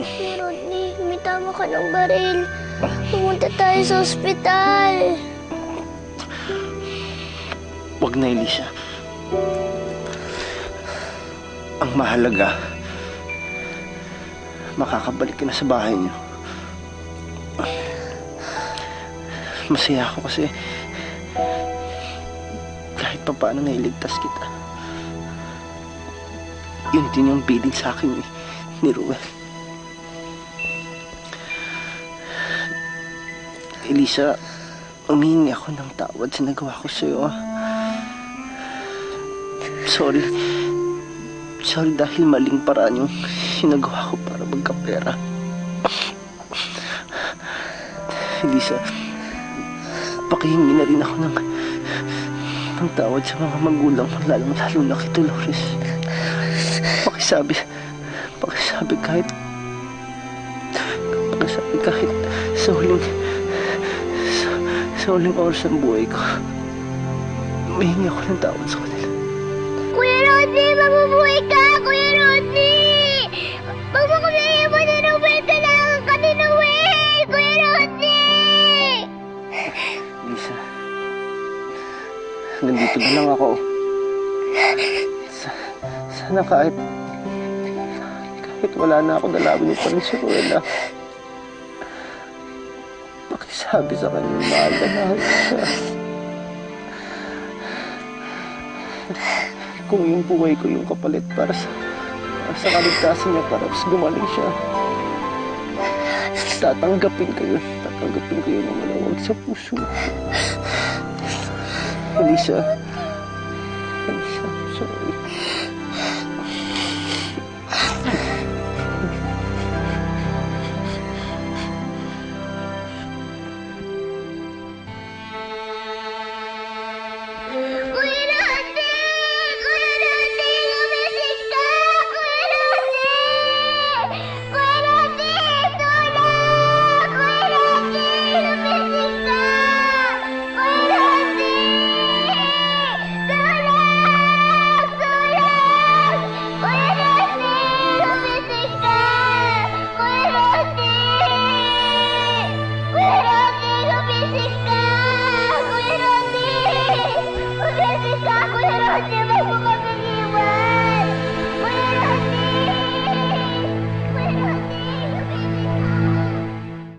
Kuya Rodney, may tama ka ng baril. Pumunta tayo sa ospital. Wag na, Elisa. Ang mahalaga, makakabalik ka na sa bahay niyo. Masaya ako kasi kahit pa paano nailigtas kita. Yun din yung bilin sa akin ni Ruel. Elisa, humihingi ako ng tawad sa nagawa ko sa'yo. Sorry. Sorry dahil maling paraan yung sinagawa ko para magkapera. Elisa, pakihingi na rin ako ng tawad sa mga magulang, lalong-lalo na kay Dolores. Pakisabi kahit sa huling oras ng buhay ko, humihingi ako ng tawad sa kanila. Kuya Rodney, mabubuhay ka! Kuya Rodney! Huwag mo kami iwan ni Noel! Kailangan ka ni Noel! Kuya Rodney! Lisa, nandito na lang ako. Sana kahit wala na ako, dalawin mo pa rin si Ruel. Pakisabi sa kanya, mahal na mahal ko siya. Kung yung buhay ko yung kapalit para sa kaligtasan niya, para mas gumaling siya, tatanggapin kayo ng maluwag sa puso. Elisa,